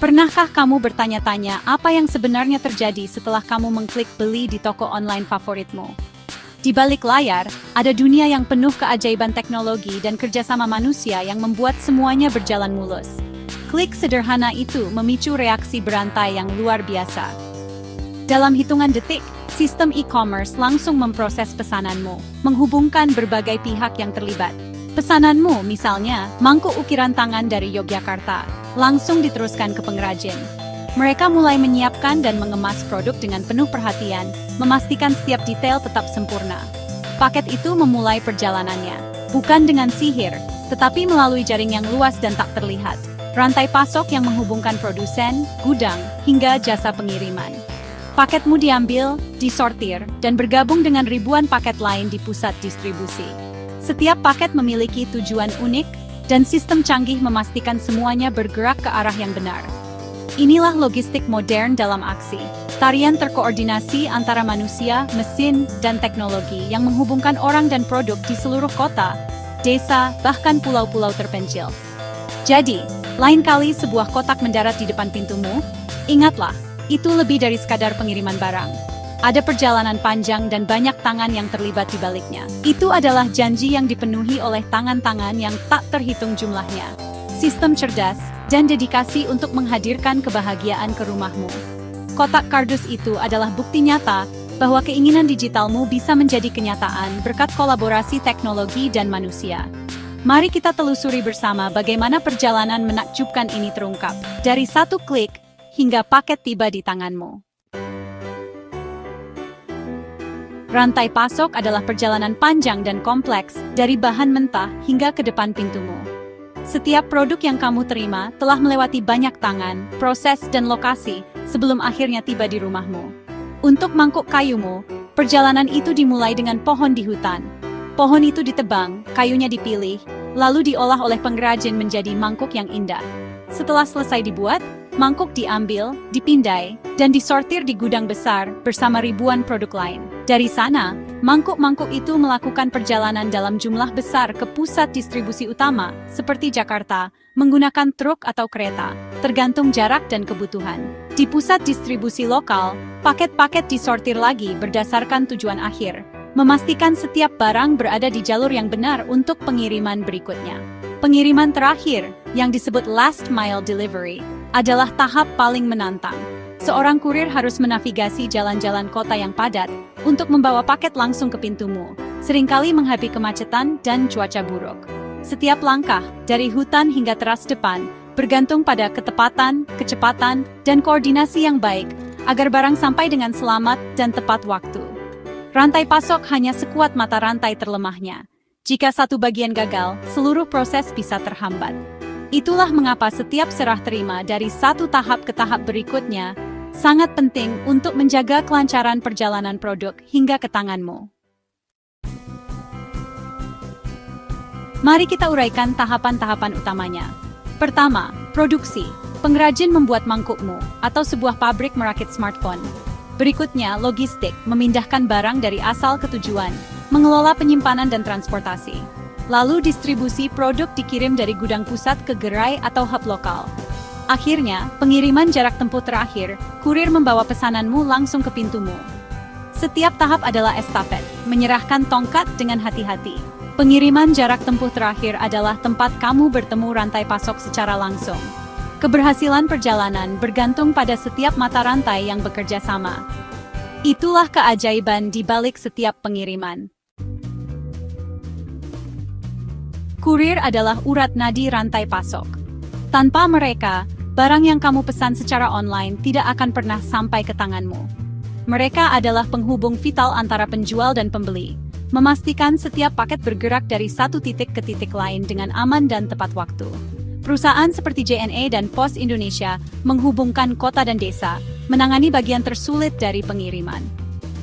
Pernahkah kamu bertanya-tanya apa yang sebenarnya terjadi setelah kamu mengklik beli di toko online favoritmu? Di balik layar, ada dunia yang penuh keajaiban teknologi dan kerjasama manusia yang membuat semuanya berjalan mulus. Klik sederhana itu memicu reaksi berantai yang luar biasa. Dalam hitungan detik, sistem e-commerce langsung memproses pesananmu, menghubungkan berbagai pihak yang terlibat. Pesananmu, misalnya, mangkuk ukiran tangan dari Yogyakarta, langsung diteruskan ke pengrajin. Mereka mulai menyiapkan dan mengemas produk dengan penuh perhatian, memastikan setiap detail tetap sempurna. Paket itu memulai perjalanannya, bukan dengan sihir, tetapi melalui jaring yang luas dan tak terlihat. Rantai pasok yang menghubungkan produsen, gudang, hingga jasa pengiriman. Paketmu diambil, disortir, dan bergabung dengan ribuan paket lain di pusat distribusi. Setiap paket memiliki tujuan unik, dan sistem canggih memastikan semuanya bergerak ke arah yang benar. Inilah logistik modern dalam aksi. Tarian terkoordinasi antara manusia, mesin, dan teknologi yang menghubungkan orang dan produk di seluruh kota, desa, bahkan pulau-pulau terpencil. Jadi, lain kali sebuah kotak mendarat di depan pintumu, ingatlah, itu lebih dari sekadar pengiriman barang. Ada perjalanan panjang dan banyak tangan yang terlibat di baliknya. Itu adalah janji yang dipenuhi oleh tangan-tangan yang tak terhitung jumlahnya. Sistem cerdas dan dedikasi untuk menghadirkan kebahagiaan ke rumahmu. Kotak kardus itu adalah bukti nyata bahwa keinginan digitalmu bisa menjadi kenyataan berkat kolaborasi teknologi dan manusia. Mari kita telusuri bersama bagaimana perjalanan menakjubkan ini terungkap. Dari satu klik hingga paket tiba di tanganmu. Rantai pasok adalah perjalanan panjang dan kompleks, dari bahan mentah hingga ke depan pintumu. Setiap produk yang kamu terima telah melewati banyak tangan, proses, dan lokasi sebelum akhirnya tiba di rumahmu. Untuk mangkuk kayumu, perjalanan itu dimulai dengan pohon di hutan. Pohon itu ditebang, kayunya dipilih, lalu diolah oleh pengrajin menjadi mangkuk yang indah. Setelah selesai dibuat, mangkuk diambil, dipindai, dan disortir di gudang besar bersama ribuan produk lain. Dari sana, mangkuk-mangkuk itu melakukan perjalanan dalam jumlah besar ke pusat distribusi utama, seperti Jakarta, menggunakan truk atau kereta, tergantung jarak dan kebutuhan. Di pusat distribusi lokal, paket-paket disortir lagi berdasarkan tujuan akhir, memastikan setiap barang berada di jalur yang benar untuk pengiriman berikutnya. Pengiriman terakhir, yang disebut last mile delivery, adalah tahap paling menantang. Seorang kurir harus menavigasi jalan-jalan kota yang padat untuk membawa paket langsung ke pintumu, seringkali menghadapi kemacetan dan cuaca buruk. Setiap langkah, dari hutan hingga teras depan, bergantung pada ketepatan, kecepatan, dan koordinasi yang baik, agar barang sampai dengan selamat dan tepat waktu. Rantai pasok hanya sekuat mata rantai terlemahnya. Jika satu bagian gagal, seluruh proses bisa terhambat. Itulah mengapa setiap serah terima dari satu tahap ke tahap berikutnya sangat penting untuk menjaga kelancaran perjalanan produk hingga ke tanganmu. Mari kita uraikan tahapan-tahapan utamanya. Pertama, produksi. Pengrajin membuat mangkukmu atau sebuah pabrik merakit smartphone. Berikutnya, logistik, memindahkan barang dari asal ke tujuan, mengelola penyimpanan dan transportasi. Lalu distribusi produk dikirim dari gudang pusat ke gerai atau hub lokal. Akhirnya, pengiriman jarak tempuh terakhir, kurir membawa pesananmu langsung ke pintumu. Setiap tahap adalah estafet, menyerahkan tongkat dengan hati-hati. Pengiriman jarak tempuh terakhir adalah tempat kamu bertemu rantai pasok secara langsung. Keberhasilan perjalanan bergantung pada setiap mata rantai yang bekerja sama. Itulah keajaiban di balik setiap pengiriman. Kurir adalah urat nadi rantai pasok. Tanpa mereka, barang yang kamu pesan secara online tidak akan pernah sampai ke tanganmu. Mereka adalah penghubung vital antara penjual dan pembeli, memastikan setiap paket bergerak dari satu titik ke titik lain dengan aman dan tepat waktu. Perusahaan seperti JNE dan Pos Indonesia menghubungkan kota dan desa, menangani bagian tersulit dari pengiriman.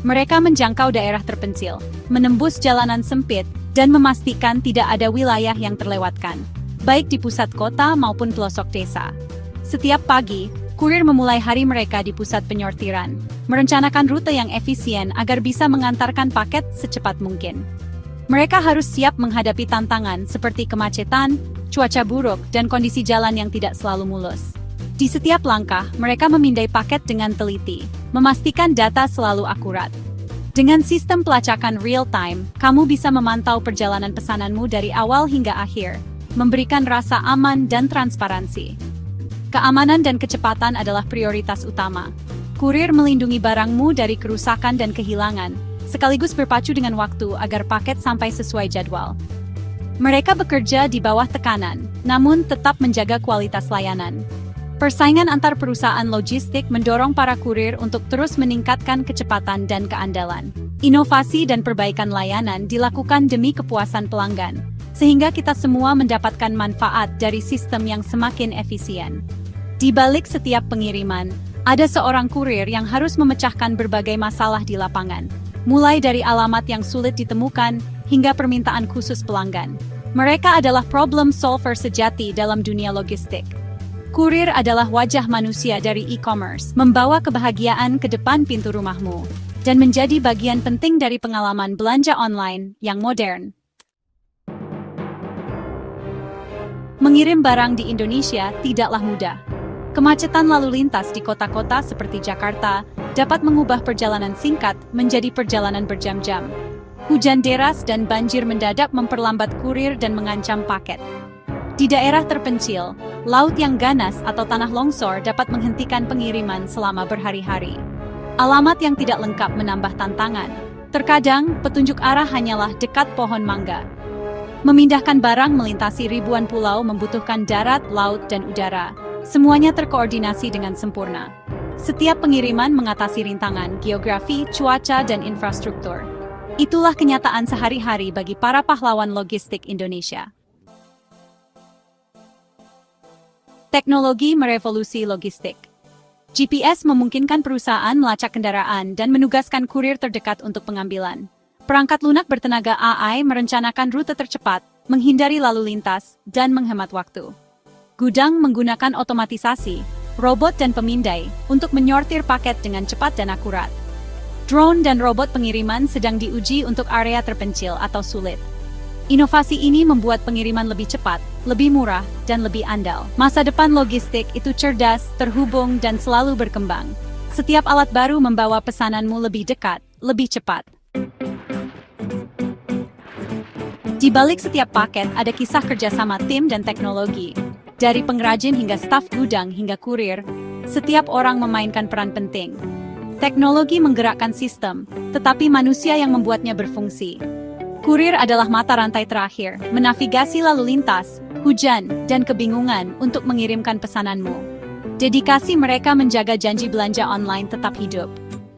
Mereka menjangkau daerah terpencil, menembus jalanan sempit, dan memastikan tidak ada wilayah yang terlewatkan, baik di pusat kota maupun pelosok desa. Setiap pagi, kurir memulai hari mereka di pusat penyortiran, merencanakan rute yang efisien agar bisa mengantarkan paket secepat mungkin. Mereka harus siap menghadapi tantangan seperti kemacetan, cuaca buruk, dan kondisi jalan yang tidak selalu mulus. Di setiap langkah, mereka memindai paket dengan teliti, memastikan data selalu akurat. Dengan sistem pelacakan real-time, kamu bisa memantau perjalanan pesananmu dari awal hingga akhir, memberikan rasa aman dan transparansi. Keamanan dan kecepatan adalah prioritas utama. Kurir melindungi barangmu dari kerusakan dan kehilangan, sekaligus berpacu dengan waktu agar paket sampai sesuai jadwal. Mereka bekerja di bawah tekanan, namun tetap menjaga kualitas layanan. Persaingan antar perusahaan logistik mendorong para kurir untuk terus meningkatkan kecepatan dan keandalan. Inovasi dan perbaikan layanan dilakukan demi kepuasan pelanggan, sehingga kita semua mendapatkan manfaat dari sistem yang semakin efisien. Di balik setiap pengiriman, ada seorang kurir yang harus memecahkan berbagai masalah di lapangan, mulai dari alamat yang sulit ditemukan hingga permintaan khusus pelanggan. Mereka adalah problem solver sejati dalam dunia logistik. Kurir adalah wajah manusia dari e-commerce, membawa kebahagiaan ke depan pintu rumahmu, dan menjadi bagian penting dari pengalaman belanja online yang modern. Mengirim barang di Indonesia tidaklah mudah. Kemacetan lalu lintas di kota-kota seperti Jakarta dapat mengubah perjalanan singkat menjadi perjalanan berjam-jam. Hujan deras dan banjir mendadak memperlambat kurir dan mengancam paket. Di daerah terpencil, laut yang ganas atau tanah longsor dapat menghentikan pengiriman selama berhari-hari. Alamat yang tidak lengkap menambah tantangan. Terkadang, petunjuk arah hanyalah dekat pohon mangga. Memindahkan barang melintasi ribuan pulau membutuhkan darat, laut, dan udara. Semuanya terkoordinasi dengan sempurna. Setiap pengiriman mengatasi rintangan geografi, cuaca, dan infrastruktur. Itulah kenyataan sehari-hari bagi para pahlawan logistik Indonesia. Teknologi merevolusi logistik. GPS memungkinkan perusahaan melacak kendaraan dan menugaskan kurir terdekat untuk pengambilan. Perangkat lunak bertenaga AI merencanakan rute tercepat, menghindari lalu lintas, dan menghemat waktu. Gudang menggunakan otomatisasi, robot dan pemindai untuk menyortir paket dengan cepat dan akurat. Drone dan robot pengiriman sedang diuji untuk area terpencil atau sulit. Inovasi ini membuat pengiriman lebih cepat, lebih murah, dan lebih andal. Masa depan logistik itu cerdas, terhubung, dan selalu berkembang. Setiap alat baru membawa pesananmu lebih dekat, lebih cepat. Di balik setiap paket ada kisah kerjasama tim dan teknologi. Dari pengrajin hingga staf gudang hingga kurir, setiap orang memainkan peran penting. Teknologi menggerakkan sistem, tetapi manusia yang membuatnya berfungsi. Kurir adalah mata rantai terakhir, menavigasi lalu lintas, hujan, dan kebingungan untuk mengirimkan pesananmu. Dedikasi mereka menjaga janji belanja online tetap hidup.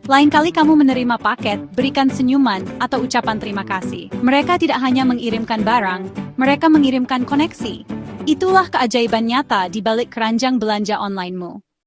Lain kali kamu menerima paket, berikan senyuman atau ucapan terima kasih. Mereka tidak hanya mengirimkan barang, mereka mengirimkan koneksi. Itulah keajaiban nyata di balik keranjang belanja online-mu.